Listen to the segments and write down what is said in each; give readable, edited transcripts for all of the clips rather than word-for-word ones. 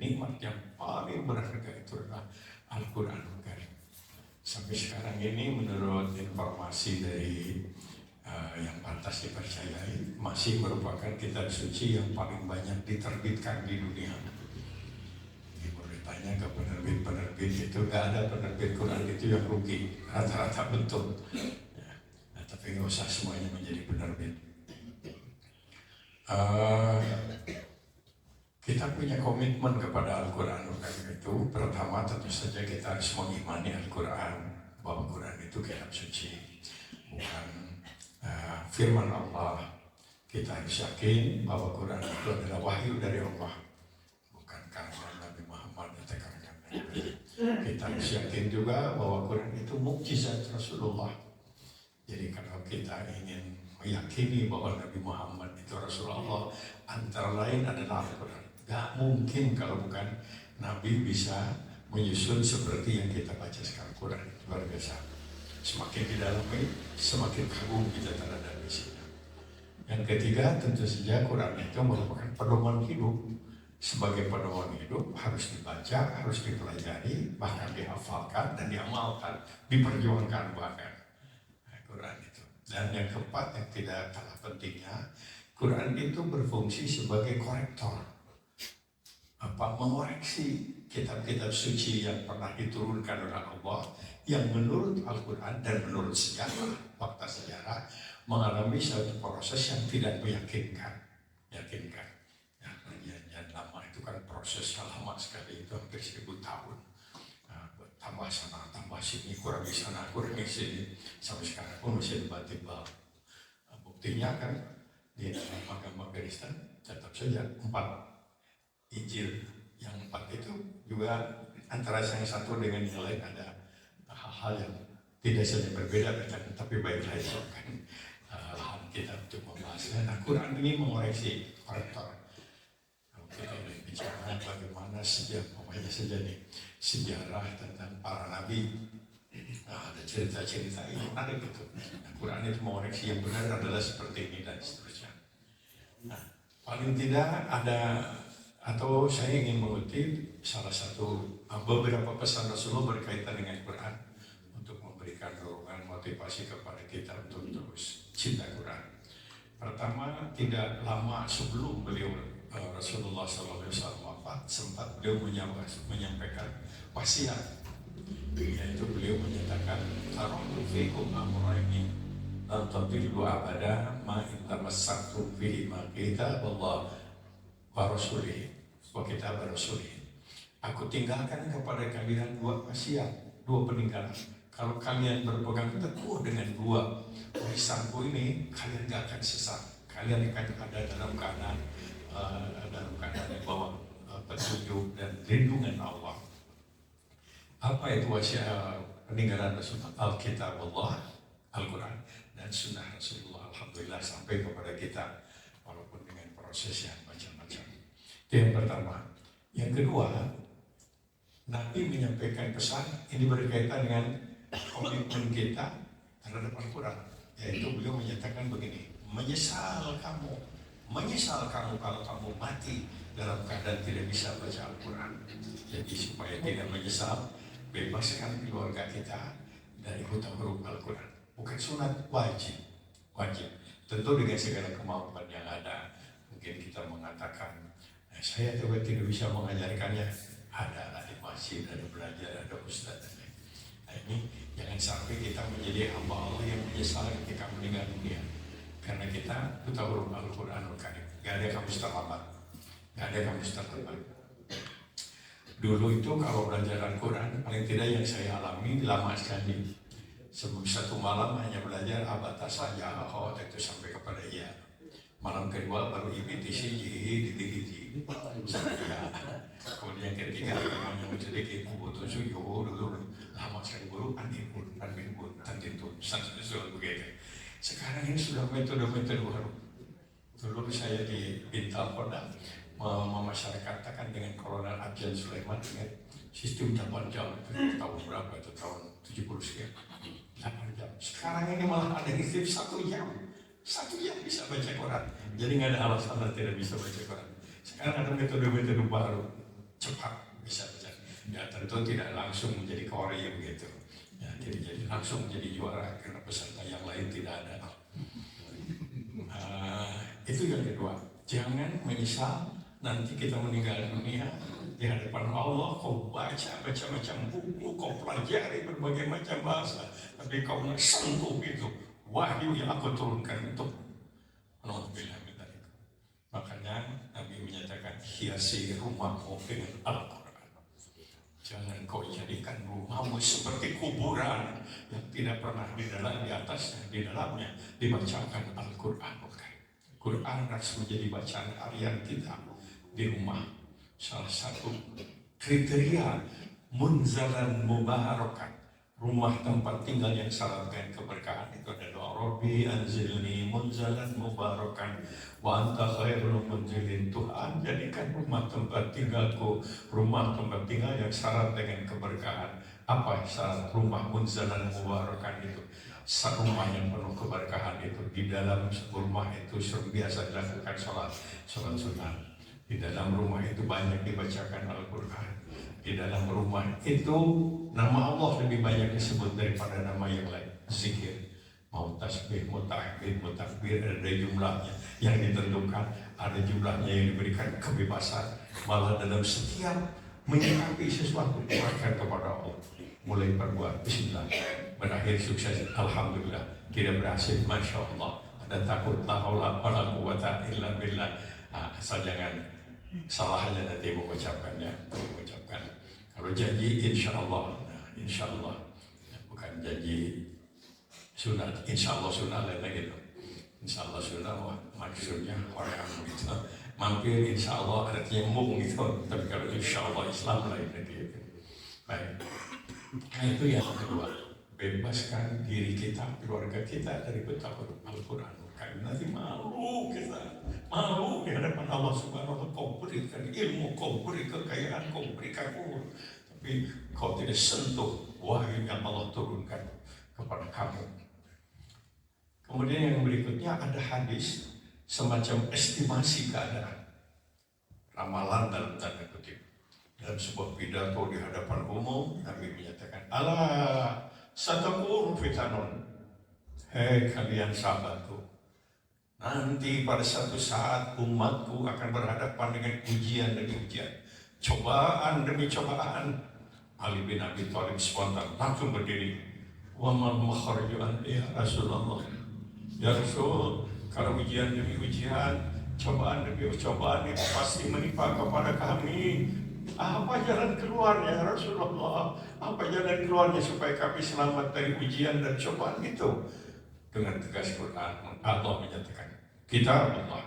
nikmat yang paling berharga itu adalah Al-Quranul Karim. Sampai sekarang ini menurut informasi dari yang pantas dipercayai, masih merupakan kitab suci yang paling banyak diterbitkan di dunia. Tanya ke penerbit itu, gak ada penerbit Quran itu yang rugi, rata-rata betul. Ya. Nah, tapi nggak usah semuanya menjadi penerbit. Kita punya komitmen kepada Al-Quran itu. Pertama tentu saja kita harus mengimani Al-Quran, bahwa Quran itu kitab suci, bukan firman Allah. Kita harus yakin bahwa Quran itu adalah wahyu dari Allah, bukan karya Nabi Muhammad atau karya Nabi. Kita harus yakin juga bahwa Quran itu mukjizat Rasulullah. Jadi kalau kita ingin meyakini bahwa Nabi Muhammad itu Rasulullah, antara lain adalah Al-Quran. Gak mungkin kalau bukan Nabi bisa menyusun seperti yang kita baca sekarang. Quran itu luar biasa. Semakin didalami, semakin kagum kita terhadap isinya. Yang ketiga, tentu saja Quran itu merupakan pedoman hidup. Sebagai pedoman hidup harus dibaca, harus dipelajari, bahkan dihafalkan dan diamalkan, diperjuangkan bahkan. Quran itu. Dan yang keempat yang tidak kalah pentingnya, Quran itu berfungsi sebagai korektor. Mengoreksi kitab-kitab suci yang pernah diturunkan oleh Allah, yang menurut Al-Quran dan menurut sejarah, fakta sejarah, mengalami satu proses yang tidak meyakinkan. Ya, perjanjian lama itu kan proses lama sekali, itu hampir 1000 tahun. Tambah sana, tambah sini, kurangi sana, kurangi sini, sampai sekarang pun masih debatable. Buktinya kan di dalam agama Kristen tetap saja 4 Injil, yang 4 itu juga antara yang satu dengan yang lain ada hal-hal yang tidak saja berbeda, tapi baiklah itu kan lahan kita untuk membahasnya. Nah, Quran ini mengoreksi korektor. Kita bicara bagaimana sejarah tentang para nabi. Nah, ada cerita-cerita ini menarik gitu. Nah, Quran itu mengoreksi yang benar adalah seperti ini dan seterusnya. Nah, paling tidak ada, atau saya ingin mengutip salah satu beberapa pesan Rasulullah berkaitan dengan Quran untuk memberikan dorongan motivasi kepada kita untuk terus cinta Quran. Pertama, tidak lama sebelum beliau Rasulullah SAW wafat, sempat beliau menyampaikan wasiat, yaitu beliau menyatakan taraktu fikum amrayni lan tadillu abada ma in tamassaktum bihi ma kitaballah wa rasulih wa kitab rasulih. Aku tinggalkan kepada kalian 2 wasiat, 2 peninggalan. Kalau kalian berpegang teguh dengan 2 warisanku ini, kalian gak akan sesat. Kalian akan ada dalam keadaan di bawah petunjuk dan lindungan Allah. Apa itu wasiat peninggalan Rasulullah? Alkitab Allah, Al-Quran, dan Sunnah Rasulullah. Alhamdulillah sampai kepada kita, walaupun dengan proses yang macam-macam. Itu yang pertama. Yang kedua, Nabi menyampaikan pesan ini berkaitan dengan komitmen kita terhadap Al-Quran, yaitu beliau menyatakan begini: menyesal kamu kalau kamu mati dalam keadaan tidak bisa baca Al-Quran. Jadi supaya tidak menyesal, bebaskan keluarga kita dari hutang huruf Al-Quran. Bukan sunat, wajib. Tentu dengan segala kemampuan yang ada. Mungkin kita mengatakan, saya juga tidak bisa mengajarkannya. Ada di masjid, ada belajar, ada ustaz. Nah, ini jangan sampai kita menjadi hamba Allah yang menyesal ketika meninggal dunia. Karena kita buta huruf Al-Quranul Karim. Gak ada kamus terlambat. Dulu itu kalau belajar Al-Quran, paling tidak yang saya alami lama sekali. Sebelum 1 malam hanya belajar abata saja, itu sampai kepada iya. Malam kedua baru ibtisi dihiti. Kemudian ketiga namanya menjadi butuh suyo dulu lama sekali guru anipun tantintun sangat begitu. Sekarang ini sudah metode-metode baru. Dulu saya di Bintal Kodam memasyarakatkan dengan Kolonel Abjan Sulaiman dengan sistem 8 jam itu tahun berapa itu tahun 70 sekian 8 jam. Sekarang ini malah ada sistem 1 jam bisa baca Quran. Jadi nggak ada alasan tidak bisa baca Quran. Sekarang ada metode-metode baru, cepat bisa baca. Ya tentu tidak langsung menjadi kori begitu. Ya, jadi langsung menjadi juara karena peserta yang lain tidak ada. Itu yang kedua. Jangan menyesal nanti kita meninggal dunia di hadapan Allah. Kau baca macam-macam buku, kau pelajari berbagai macam bahasa, tapi kau nggak sentuh itu wahyu yang aku turunkan untuk menolak. Makanya Nabi menyatakan hiasi rumahmu dengan Al-Quran. Jangan kau jadikan rumahmu seperti kuburan yang tidak pernah di atasnya, di dalamnya dibacakan Al-Quran. Quran harus menjadi bacaan harian kita di rumah. Salah satu kriteria munzalan mubarakan, rumah tempat tinggal yang syarat dengan keberkahan itu ada doa Rabbi anzilni munzalan mubarakan wa anta khairul munzilin. Tuhan, jadikan rumah tempat tinggalku rumah tempat tinggal yang syarat dengan keberkahan. Apa syarat rumah munzalan mubarakan itu? Rumah yang penuh keberkahan itu. Di dalam rumah itu biasa dilakukan sholat sunnah. Di dalam rumah itu banyak dibacakan Al-Quran. Di dalam rumah itu nama Allah lebih banyak disebut daripada nama yang lain. Zikir, mau tasbih, mau tahmid, mau takbir, ada jumlahnya yang ditentukan, ada jumlahnya yang diberikan kebebasan. Malah dalam setiap menyikapi sesuatu serahkan kepada Allah. Mulai berbuat Bismillah, berakhir sukses Alhamdulillah, tidak berhasil Masya Allah, ada takut la haula wala quwata illa billah. Asal jangan salah aja nanti mengucapkannya. Kalau janji insya Allah, bukan janji sunat. Insya Allah sunat lain lagi tuh. Insya Allah sunat, maksudnya orang gitu mampir insya Allah artinya mung gitu. Tapi kalau insya Allah Islam lain lagi gitu. Baik. Nah itu yang kedua, bebaskan diri kita, keluarga kita dari betapa Al-Quran. Karena nanti malu kita, malu di hadapan Allah Subhanahu wa Ta'ala. Kau berikan ilmu, kau beri kekayaan, kau beri kabur, tapi kau tidak sentuh wahyu yang Allah turunkan kepada kamu. Kemudian yang berikutnya ada hadis semacam estimasi keadaan, ramalan dalam tanda kutip. Dalam sebuah pidato di hadapan umum, Nabi menyatakan, Allah satakun fitanun. Hei kalian sahabatku, nanti pada satu saat umatku akan berhadapan dengan ujian demi ujian, cobaan demi cobaan. Ali bin Abi Thalib spontan langsung berdiri. Wa mal makhraju ya Rasulullah. Ya Rasul, kalau ujian demi ujian, cobaan demi cobaan itu pasti menimpa kepada kami. Apa jalan keluarnya Rasulullah? Apa jalan keluarnya supaya kami selamat dari ujian dan cobaan itu? Dengan tegas Quran Allah menyatakan, kita Allah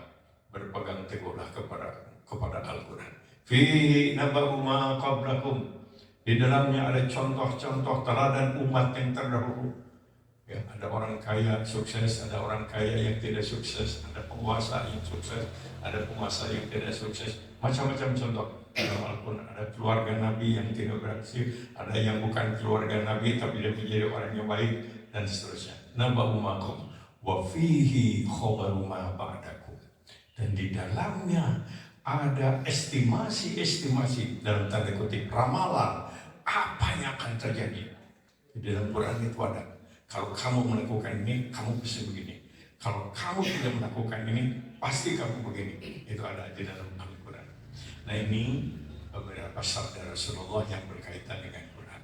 berpegang teguhlah kepada Al-Quran. Fi naba'u ma qablakum. Di dalamnya ada contoh-contoh teladan umat yang terdahulu. Ya, ada orang kaya sukses, ada orang kaya yang tidak sukses, ada penguasa yang sukses, ada penguasa yang tidak sukses, macam-macam contoh. Dalam Al-Quran ada keluarga Nabi yang tidak berhasil, ada yang bukan keluarga Nabi tapi dia menjadi orang yang baik dan seterusnya. Naba'u ma'akum wa fihi khabaru ma ba'dakum. Dan di dalamnya ada estimasi dalam tanda kutip ramalan apa yang akan terjadi. Di dalam Quran itu ada, kalau kamu melakukan ini kamu bisa begini, kalau kamu tidak melakukan ini pasti kamu begini. Itu ada di dalam Al-Quran. Nah ini beberapa sabda Rasulullah yang berkaitan dengan Quran.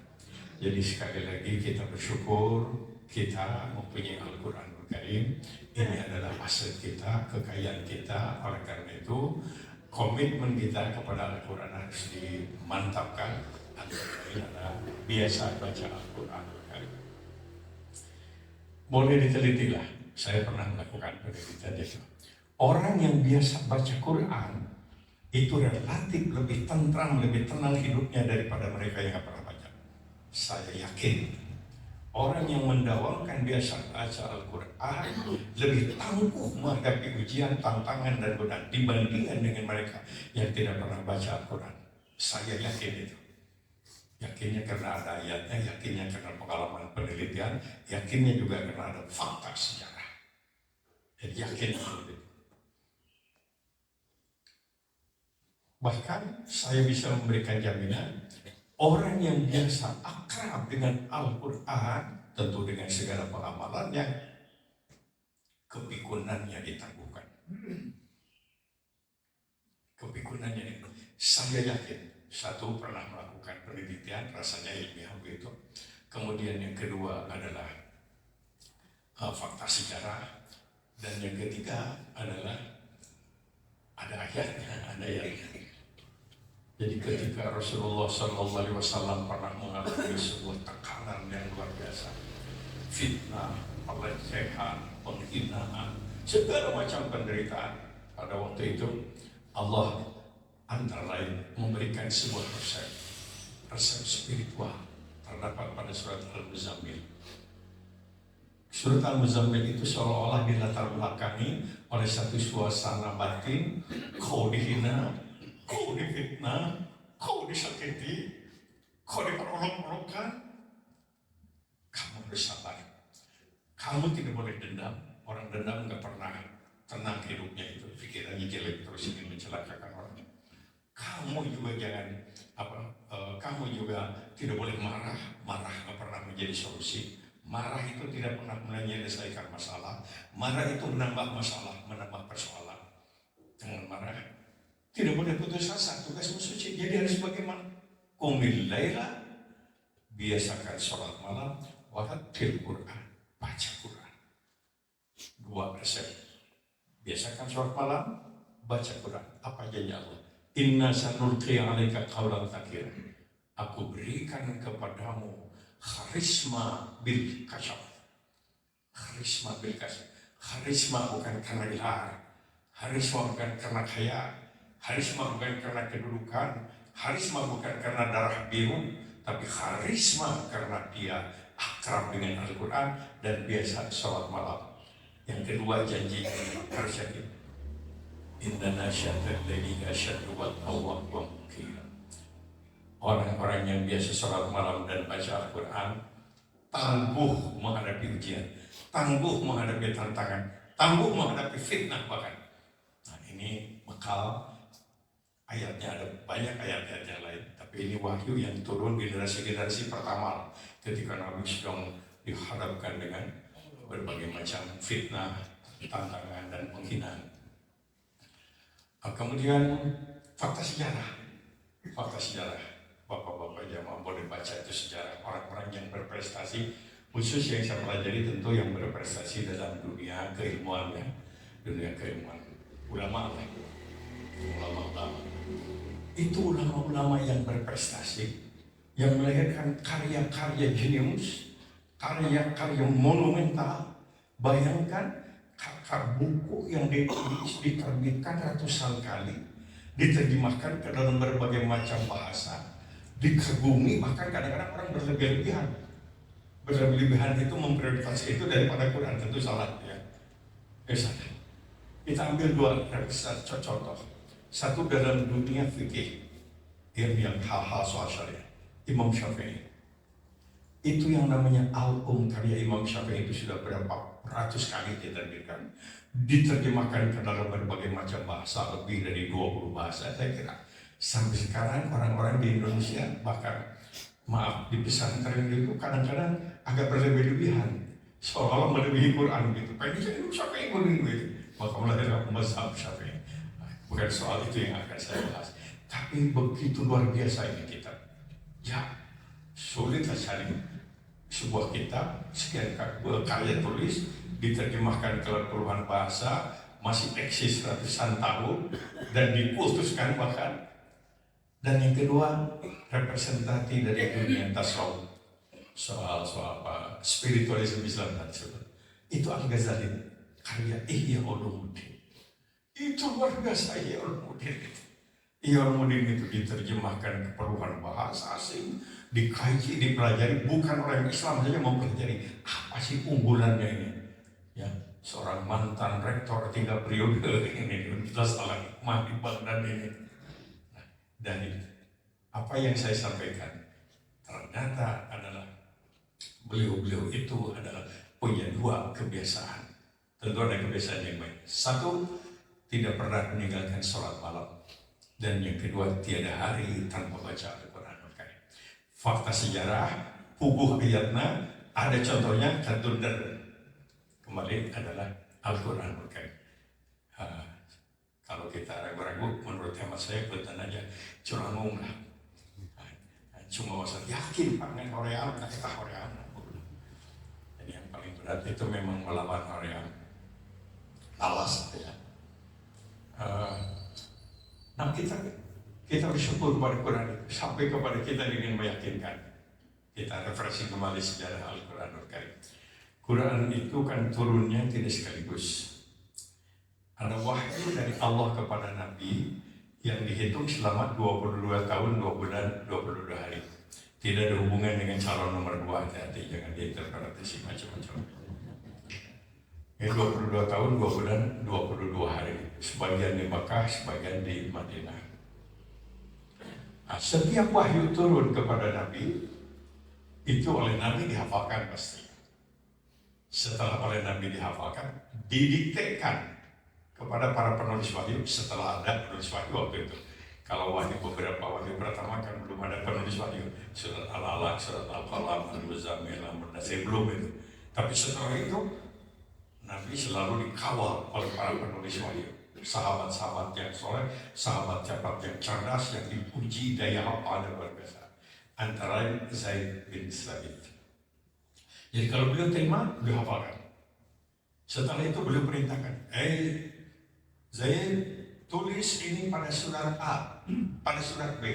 Jadi sekali lagi kita bersyukur kita mempunyai Al-Quran Karim. Ini adalah aset kita, kekayaan kita. Oleh karena itu komitmen kita kepada Al-Quran harus dimantapkan. Antara lain adalah biasa baca Al-Quran Karim. Boleh ditelitilah. Saya pernah melakukan penelitian itu. Orang yang biasa baca Quran itu relatif lebih tentram, lebih tenang hidupnya daripada mereka yang tidak pernah baca. Saya yakin orang yang mendawamkan biasa baca Al-Quran lebih tangguh menghadapi ujian, tantangan dan godaan dibandingkan dengan mereka yang tidak pernah baca Al-Quran. Saya yakin itu. Yakinnya karena ada ayatnya, yakinnya karena pengalaman penelitian, yakinnya juga karena ada fakta sejarah. Jadi yakin itu. Bahkan saya bisa memberikan jaminan, orang yang biasa akrab dengan Al-Quran, tentu dengan segala pengamalannya, kepikunannya ditangguhkan. Kepikunannya, saya yakin, satu pernah melakukan penelitian, rasanya ilmiah begitu. Kemudian yang kedua adalah fakta sejarah, dan yang ketiga adalah ada ayatnya, ada ayatnya. Jadi ketika Rasulullah SAW pernah mengalami sebuah tekanan yang luar biasa, fitnah, pelecehan, penghinaan, segala macam penderitaan, pada waktu itu Allah antara lain memberikan sebuah resep spiritual terdapat pada surat Al-Muzammil. Surat Al-Muzammil itu seolah-olah dilatar belakangi oleh satu suasana batin, kau dihina, kau difitnah, kau disakiti, kau diperolok-olokkan, kamu bersabar. Kamu tidak boleh dendam. Orang dendam nggak pernah tenang hidupnya, itu pikirannya jelek terus ingin mencelakakan orang. Kamu juga jangan kamu juga tidak boleh marah. Marah nggak pernah menjadi solusi. Marah itu tidak pernah menyelesaikan masalah. Marah itu menambah masalah, menambah persoalan. Jangan marah. Tidak boleh putus asa. Tugasmu suci. Jadi harus bagaimana? Qumil laila, biasakan sholat malam, warattil Quran, baca Quran. Dua resep. Biasakan sholat malam, baca Quran. Apa janji Allah? Inna sanulqi 'alaika qawlan tsaqilan. Aku berikan kepadamu kharisma bil kasyaf. Kharisma bil kasyaf. Kharisma bukan karena gelar, kharisma bukan karena kaya, kharisma bukan karena kedudukan, kharisma bukan karena darah biru, tapi kharisma karena dia akrab dengan Al-Quran dan biasa sholat malam. Yang kedua janji harus yakin. Inna nasyatal laili asyaddu wat'awwa wa qila. Orang-orang yang biasa sholat malam dan baca Al-Quran tangguh menghadapi ujian, tangguh menghadapi tantangan, tangguh menghadapi fitnah bahkan. Nah ini bekal ayatnya, ada banyak ayat-ayat yang lain, tapi ini wahyu yang turun generasi-generasi pertama ketika Nabi sedang dihadapkan dengan berbagai macam fitnah, tantangan dan penghinaan. Kemudian fakta sejarah, bapak-bapak jamaah boleh baca itu sejarah orang-orang yang berprestasi, khusus yang saya pelajari tentu yang berprestasi dalam dunia keilmuan ya, dunia keilmuan, ulama. Itu ulama-ulama yang berprestasi, yang melahirkan karya-karya jenius, karya-karya monumental. Bayangkan buku yang diterbitkan ratusan kali, diterjemahkan ke dalam berbagai macam bahasa, dikagumi, bahkan kadang-kadang orang berlebihan itu memprioritaskan itu daripada Quran, tentu salah ya. Salah. Kita ambil dua contoh. Satu dalam dunia fikih, yang hal-hal soal syariah, Imam Syafi'i. Itu yang namanya karya Imam Syafi'i itu sudah berapa ratus kali diterjemahkan ke dalam berbagai macam bahasa, lebih dari 20 bahasa. Saya kira sampai sekarang orang-orang di Indonesia, bahkan maaf di pesantren itu kadang-kadang agak berlebihan, seolah-olah melebihi Quran gitu. Pengen Imam Syafi'i gitu, maka melahirkan mazhab Syafi'i. Bukan soal itu yang akan saya bahas, tapi begitu luar biasa ini kitab. Ya sulit cari sebuah kitab sekian karya tulis diterjemahkan ke puluhan bahasa, masih eksis ratusan tahun dan diputuskan bahkan. Dan yang kedua, representasi dari dunia tasawuf, soal apa spiritualisme Islam dan sebagainya. Itu Al-Ghazali, karya Ihya Ulumuddin. Itu luar biasa Ihya Ulumuddin. Ihya Ulumuddin itu diterjemahkan ke puluhan bahasa asing, dikaji, dipelajari, bukan orang Islam saja mempelajari apa sih unggulannya ini. Ya, seorang mantan rektor 3 periode ini Universitas Al-Hikmah di Baghdad ini. Nah, dari apa yang saya sampaikan, ternyata adalah beliau-beliau itu adalah punya dua kebiasaan. Tentu ada kebiasaan yang baik. Satu, tidak pernah meninggalkan sholat malam. Dan yang kedua, tiada hari tanpa baca Al-Quranul Karim. Fakta sejarah, puguh ayatna, ada contohnya, catundar kembali adalah Al-Quranul Karim. Kalau kita ragu-ragu, menurut hemat saya, betul aja curang lah. Cuma masa yakin pangan Hoream, kita Hoream. Jadi yang paling berat itu memang melawan Hoream. Alas ya. Nah kita bersyukur kepada Quran itu sampai kepada kita ingin meyakinkan. Kita refreshing kembali sejarah Al-Quranul Karim. Quran itu kan turunnya tidak sekaligus. Ada wahyu dari Allah kepada Nabi yang dihitung selama 22 tahun, 2 bulan, 22 hari. Tidak ada hubungan dengan calon nomor 2, hati-hati, jangan diinterpretasi macam-macam. 22 tahun, 2 bulan, 22 hari. Sebagian di Makkah, sebagian di Madinah. Nah, setiap wahyu turun kepada Nabi, itu oleh Nabi dihafalkan pasti. Setelah oleh Nabi dihafalkan, didiktekan kepada para penulis wahyu setelah ada penulis wahyu waktu itu. Kalau wahyu beberapa wahyu pertama kan belum ada penulis wahyu. Surat Al-Alaq, surat Al-Qalam, Al-Muzammil, Al-Mudaththir belum itu. Tapi setelah itu Nabi selalu dikawal oleh para penulis wahyu. Sahabat-sahabat yang soleh, sahabat-sahabat yang cerdas, yang dipuji daya hafal dan luar biasa. Antara lain Zaid bin Thabit. Jadi kalau beliau terima, beliau hafalkan. Setelah itu beliau perintahkan, Zaid, tulis ini pada surat A, pada surat B.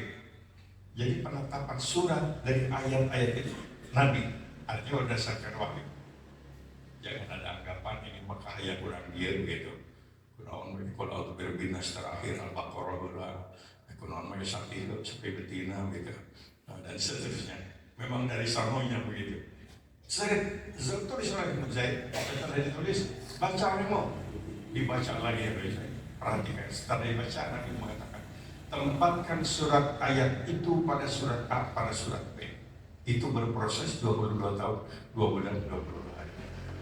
Jadi penetapan surat dari ayat-ayat itu Nabi, artinya berdasarkan wahyu. Jangan ada anggapan ini Mekah yang kurang dia begitu. Kalau berbinas terakhir Al-Baqarah ulah, ekonomi sakit sampai betina gitu, dan seterusnya. Memang dari sanonya begitu. Zaid, tulis lagi Zaid, setelah ditulis, baca mau dibaca lagi ya Zaid. Perhatikan, setelah dibaca Nabi mengatakan, tempatkan surat ayat itu pada surat A, pada surat B. Itu berproses 22 tahun, 2 bulan, 22 hari.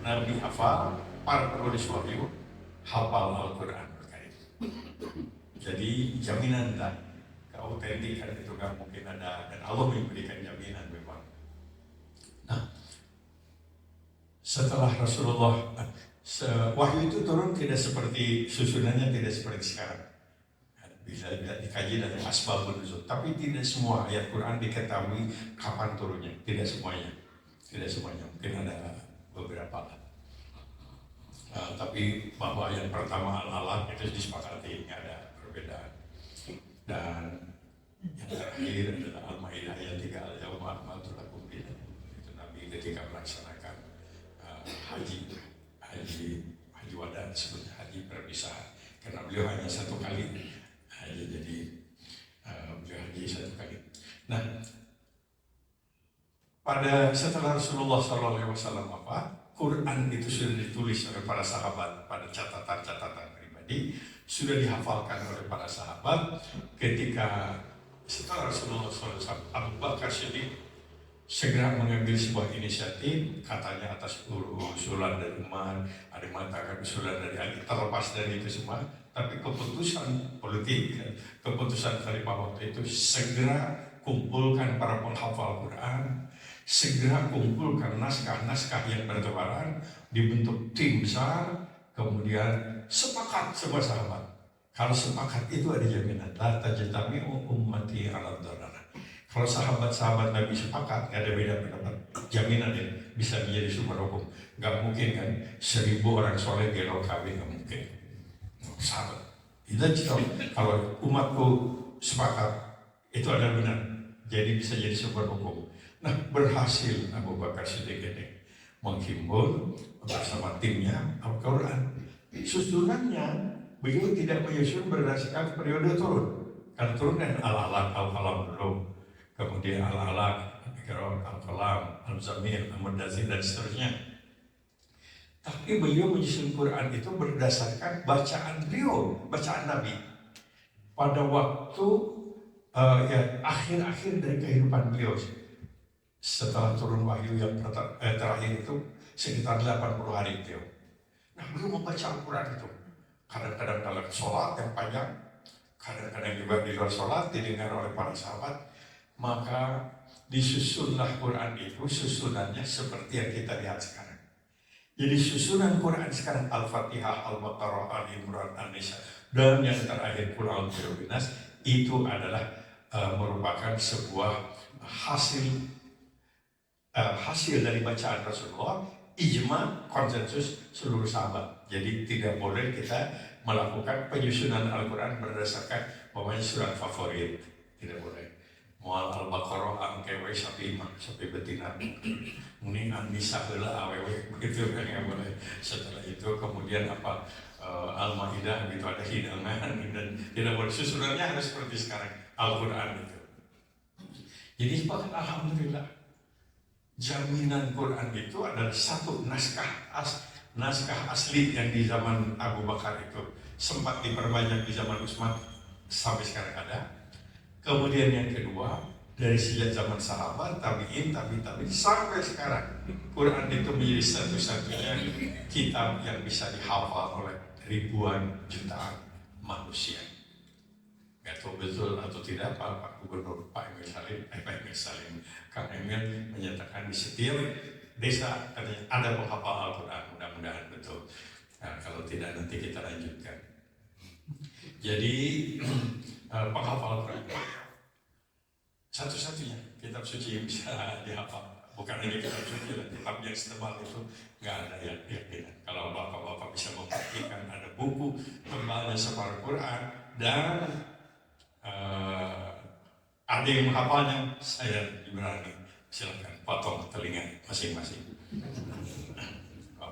Nabi hafal, para penulis wahyu hafal Al-Quran. Jadi jaminan lah, keautentikan itu gak mungkin ada, dan Allah memberikan jaminan memang. Nah, setelah Rasulullah, wahyu itu turun tidak seperti susunannya, tidak seperti sekarang. Bisa dikaji dari asbabun nuzul, tapi tidak semua ayat Quran diketahui kapan turunnya, tidak semuanya, mungkin ada beberapa lah. Tapi bahwa yang pertama Al-Alaq itu disepakati, ada perbedaan. Dan yang terakhir adalah Al-Maidah ayat 3, Al-Yawma akmaltu lakum dinakum. Itu Nabi ketika melaksanakan haji wada, disebut haji perpisahan, karena beliau hanya 1 kali haji, jadi beliau haji 1 kali. Nah, setelah Rasulullah SAW Quran itu sudah ditulis oleh para sahabat pada catatan-catatan pribadi, sudah dihafalkan oleh para sahabat. Ketika setelah Rasulullah SAW, Abu Bakar Siddiq segera mengambil sebuah inisiatif, katanya atas usulan dari Umar, ada yang mengatakan usulan dari Ali, terlepas dari itu semua, tapi keputusan politik, keputusan Khalifah waktu itu segera kumpulkan para penghafal Quran, segera kumpulkan naskah-naskah yang bertebaran, dibentuk tim besar, kemudian sepakat semua sahabat. Kalau sepakat itu ada jaminan, la tajtami'u ummati 'ala dhalalah. Kalau sahabat-sahabat Nabi sepakat, nggak ada beda pendapat, jaminan ya bisa menjadi sumber hukum. Nggak mungkin kan 1000 orang soleh di LKB, nggak mungkin. Sahabat, itu kalau umatku sepakat itu adalah benar, jadi bisa jadi sumber hukum. Nah, berhasil Abu Bakar Siddiq ini menghimpun bersama timnya Al-Quran. Susunannya beliau tidak menyusun berdasarkan periode turun. Karena turun kan Al-Alaq, Al-Qalam dulu, kemudian Al-Alaq, Al-Qalam, Al-Muzammil, Al-Mudaththir dan seterusnya. Tapi beliau menyusun Quran itu berdasarkan bacaan beliau, bacaan Nabi pada waktu akhir-akhir dari kehidupan beliau. Setelah turun wahyu yang terakhir itu sekitar 80 hari beliau. Nah, beliau membaca Al-Quran itu kadang-kadang dalam sholat yang panjang, kadang-kadang juga di luar sholat didengar oleh para sahabat, maka disusunlah Quran itu susunannya seperti yang kita lihat sekarang. Jadi susunan Quran sekarang Al-Fatihah, Al-Baqarah, Al-Imran, An-Nisa, dan yang terakhir Qul a'udzu birabbin nas, itu adalah merupakan sebuah hasil dari bacaan Rasulullah, ijma, konsensus seluruh sahabat. Jadi tidak boleh kita melakukan penyusunan Al-Quran berdasarkan namanya surat favorit, tidak boleh. Mual Al-Baqarah angkewe sapi betina, muni An-Nisa heula awewe, begitu kan, nggak boleh. Setelah itu kemudian Al-Maidah gitu ada hidangan, dan tidak boleh. Susunannya harus seperti sekarang Al-Quran itu. Jadi alhamdulillah, jaminan Quran itu adalah satu naskah asli yang di zaman Abu Bakar itu sempat diperbanyak di zaman Utsman sampai sekarang ada. Kemudian yang kedua, dari sejak zaman sahabat, tabi'in sampai sekarang, Quran itu menjadi satu-satunya kitab yang bisa dihafal oleh ribuan jutaan manusia. Gak tahu betul atau tidak Pak Gubernur Pak Emil Salim, Kang Emil menyatakan di setiap desa ada penghafal Al-Quran, mudah-mudahan betul. Nah, kalau tidak nanti kita lanjutkan. Jadi penghafal Al-Quran satu-satunya kitab suci yang bisa dihafal. Bukan hanya kitab suci, kitab yang setebal itu nggak ada yang keyakinan. Kalau bapak-bapak bisa memperhatikan ada buku tebalnya separuh Quran dan ada yang menghafalnya, saya berani, silakan potong telinga masing-masing.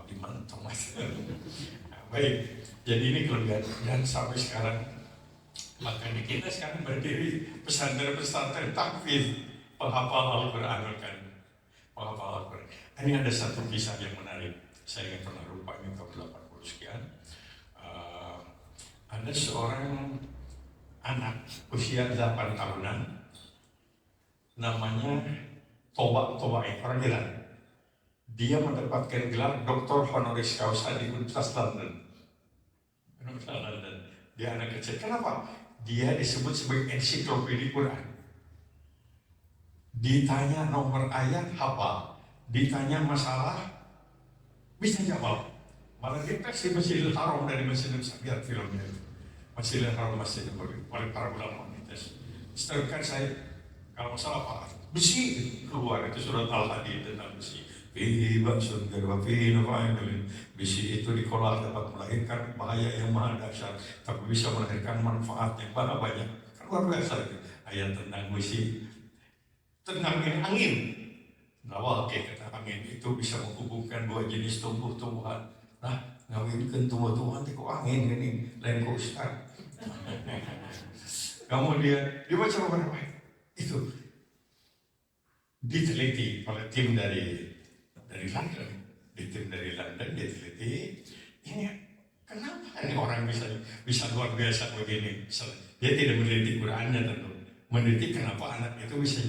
Dimantong mas. Baik, jadi ini kelebihan dan sampai sekarang. Makanya kita sekarang berdiri pesantren tahfidz penghafal Al-Quran kan. Penghafal Al-Quran. Ini ada satu kisah yang menarik. Saya ingat pernah lupa ini tahun 80 sekian. Ada seorang anak usia 8 tahunan, namanya Toba orang Iran. Dia mendapatkan gelar Doktor Honoris Causa di Universitas London. Dia anak kecil. Kenapa? Dia disebut sebagai ensiklopedia Quran. Ditanya nomor ayat hafal, ditanya masalah bisa jawab. Malah deteksi Masjidil Haram dari Masjidil Sabiat filmnya itu. Masjidil Haram oleh para ulama mites. Setelahkan saya kalau masalah apa? Besi keluar itu surat Al-Hadid tentang besi. Ba'sun wa fihi nafa'un. Besi itu diolah dapat melahirkan bahaya yang maha dahsyat, tapi bisa melahirkan manfaat yang banyak. Kan luar biasa itu ayat tentang besi. Tentang angin. Nawal kata angin itu bisa menghubungkan dua jenis tumbuh-tumbuhan. Nah, ngawinkeun tumbuh-tumbuhan itu angin ini lain ku ustaz. Kemudian dibaca beberapa itu diteliti oleh tim dari London, diteliti ini kenapa ini orang bisa luar biasa begini. Dia tidak meneliti Qurannya tentu, meneliti kenapa anak itu bisa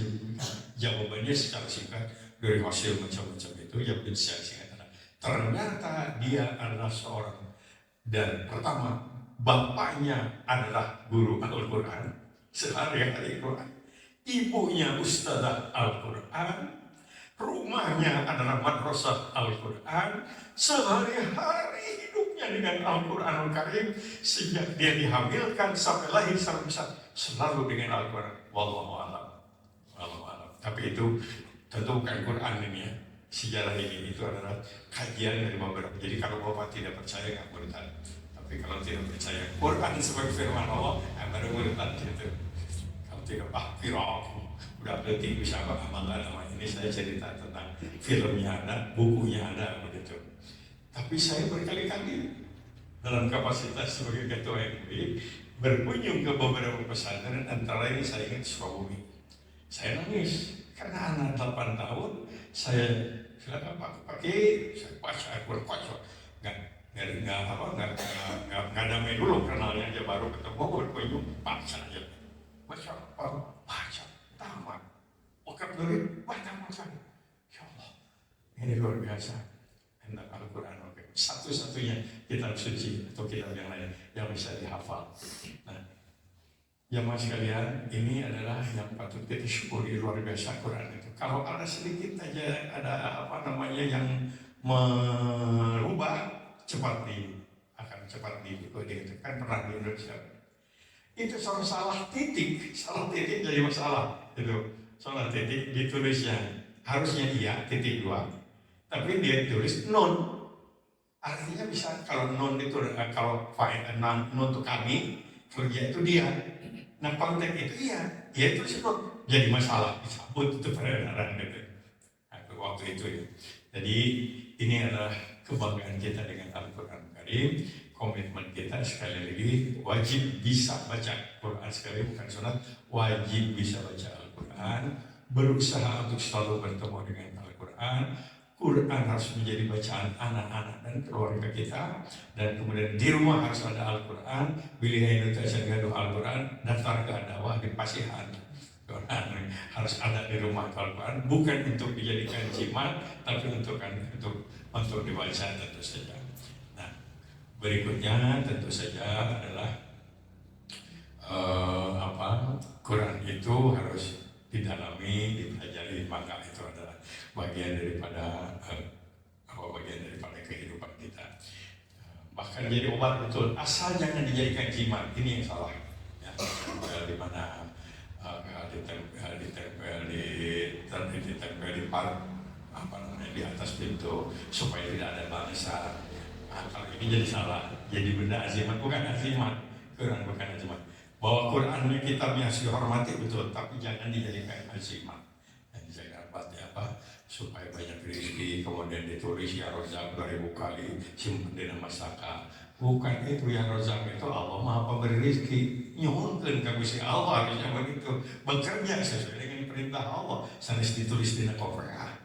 jawabannya secara singkat dari hasil macam-macam itu yang bisa singkat. Ternyata dia adalah seorang, dan pertama bapaknya adalah guru Al-Quran sehari-hari Quran, ibunya ustadzah Al-Quran, rumahnya adalah madrasah Al-Quran, sehari-hari hidupnya dengan Al-Quran Al-Karim, sejak dia dihamilkan sampai lahir sampai besar selalu dengan Al-Quran. Wallahu a'lam. Tapi itu tentu bukan Quran ini ya. Sejarah ini itu adalah kajian dari beberapa. Jadi kalau bapak tidak percaya nggak murtad. Tapi kalau tidak percaya Quran sebagai firman Allah, baru murtad gitu. Kalau tidak udah berarti bisa amalkan sama ini. Saya cerita tentang filmnya ada, bukunya ada begitu. Tapi saya berkali-kali dalam kapasitas sebagai ketua MUI berkunjung ke beberapa pesantren, antara ini saya ingat Sukabumi. Saya nangis karena anak 8 tahun saya silakan pakai, saya baca Al-Quran, nggak damai dulu kenalnya aja, baru ketemu berkunjung baca aja, baca tamat, bukan dari baca. Ya Allah, ini luar biasa. Tentang Al-Quran, satu-satunya kitab suci atau kitab yang lain yang bisa dihafal. Nah, Jamaah sekalian, ini adalah yang patut kita syukuri luar biasa Quran itu. Kalau ada sedikit aja ada yang merubah akan cepat dikatakan pernah di Indonesia. Itu salah titik jadi masalah. Itu salah titik ditulisnya harusnya iya titik 2, tapi dia tulis non. Artinya bisa kalau non itu kalau non itu kami, kerja itu dia. Nah konteks itu iya itu disebut jadi masalah, disebut itu peredaran gitu. Nah, waktu itu ya. Jadi ini adalah kebanggaan kita dengan Al-Quran Karim. Komitmen kita sekali lagi wajib bisa baca Quran, sekali bukan sunat, wajib bisa baca Al-Quran, berusaha untuk selalu bertemu dengan Al-Quran. Quran harus menjadi bacaan anak-anak dan keluarga kita, dan kemudian di rumah harus ada Al-Quran. Bila itu gaduh Al-Quran, daftar ke dakwah di Pasihan. Quran harus ada di rumah Al-Quran, bukan untuk dijadikan jimat, tapi untuk dibaca tentu saja. Nah, berikutnya tentu saja adalah Quran itu harus didalami, dipelajari, maka itu adalah bagian daripada kehidupan kita. Bahkan jadi obat betul, asal jangan dijadikan jimat. Ini yang salah. Ya, di mana ditempel di atas pintu supaya tidak ada bangsa. Kalau ini jadi salah, jadi benda azimat, bukan azimat. Quran bukan azimat. Bahwa Quran ini kitabnya harus dihormati betul, tapi jangan dijadikan azimat. Supaya banyak rezeki, kemudian ditulis ya Rozak 2000 kali, simpan di nama saka. Bukan itu, ya Rozak itu Allah Maha Pemberi rezeki. Nyuhunkeun ka Gusti Allah, harusnya begitu. Bekerja sesuai dengan perintah Allah. Sanes ditulis di Korea.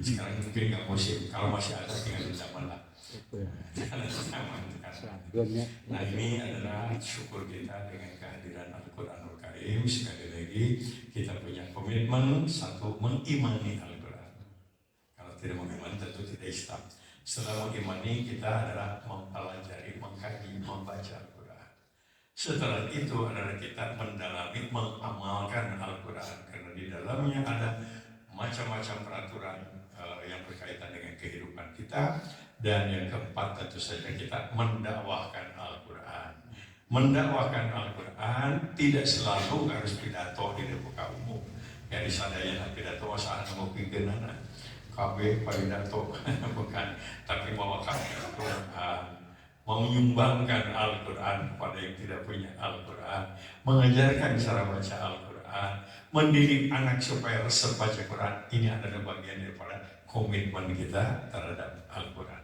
Sekarang mungkin nggak musim, kalau masih ada tinggal di zaman lah. Nah ini adalah syukur kita dengan kehadiran Al-Quranul Karim. Sekali lagi kita punya komitmen satu, mengimani Al-Quran. Kalau tidak mengimani tentu tidak Islam. Setelah mengimani kita adalah mempelajari, mengkaji, membaca Al-Quran. Setelah itu adalah kita mendalami, mengamalkan Al-Quran, karena di dalamnya ada macam-macam peraturan yang berkaitan dengan kehidupan kita. Dan yang keempat tentu saja kita mendakwahkan Al-Quran. Mendakwahkan Al-Quran tidak selalu harus pidato di muka umum. Ya di sadaya pidato masalah mau pigenana KB pidato bukan, tapi bawakan Al-Quran, menyumbangkan Al-Quran kepada yang tidak punya Al-Quran, mengajarkan cara baca Al-Quran, mendidik anak supaya resep baca Quran. Ini adalah bagian daripada komitmen kita terhadap Al-Quran.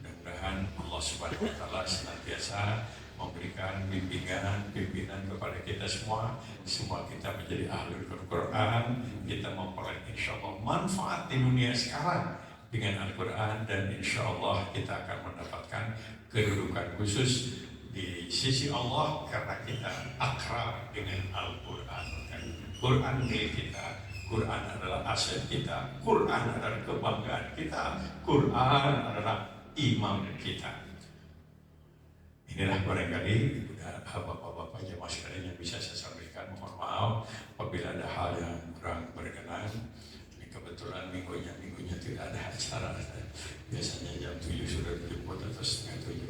Mudah-mudahan Allah Subhanahu wa Ta'ala senantiasa memberikan pimpinan kepada kita semua kita menjadi ahli Al-Quran, kita memperoleh insya Allah manfaat di dunia sekarang dengan Al-Quran, dan insya Allah kita akan mendapatkan kedudukan khusus di sisi Allah karena kita akrab dengan Al-Quran. Quran milik kita, Quran adalah aset kita, Quran adalah kebanggaan kita, Quran adalah imam kita. Inilah barangkali bapak-bapak jemaah sekalian yang bisa saya sampaikan. Mohon maaf apabila ada hal yang kurang berkenan. Kebetulan minggunya tidak ada acara. Biasanya jam 7 sudah dijemput atau setengah 7.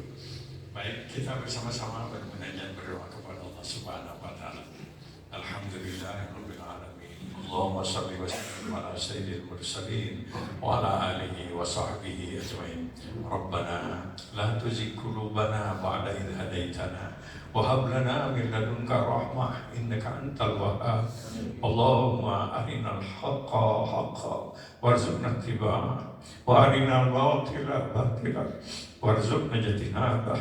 Baik, kita bersama-sama bermunajat berdoa kepada Allah Subhanahu wa Ta'ala. Alhamdulillahirabbil alamin. Allahumma shalli wa sallim ala sayyidil mursalin wa ala alihi wa sahbihi ajmain. Rabbana la tuzigh qulubana ba'da idh hadaitana wa hab lana min ladunka rahmah innaka antal wahhab. Allahumma arinal haqqa haqqan warzuqna ittiba'ah wa arinal batila batilan warzuqna ijtinabah.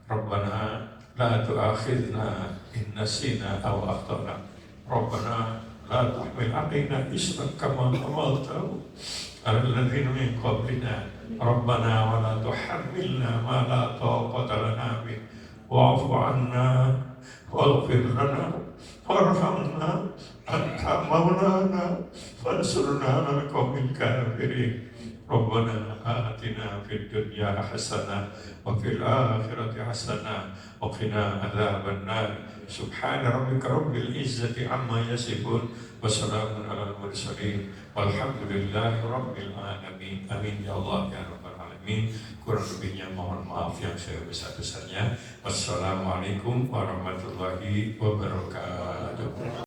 Rabbana la tu'akhidna in nasina aw akhtana. Rabbana la tahmil 'alaina isran kama hamaltahu 'ala alladziina min qablina. Rabbana wa la tuhammilna ma la taqata lana bih wa'fu 'anna waghfir lana warhamna anta maulana fansurna 'alal qaumil kafirin. Rabbana atina fid dunya hasanah wa fil akhirati hasanah wa qina adzabannar. Subhana rabbika rabbil izzati amma yasifun wa salamun alal mursalin walhamdulillahi rabbil alamin. Amin ya Allah ya rabbal alamin. Kurang lebihnya mohon maaf yang sebesar-besarnya. Wassalamualaikum warahmatullahi wabarakatuh.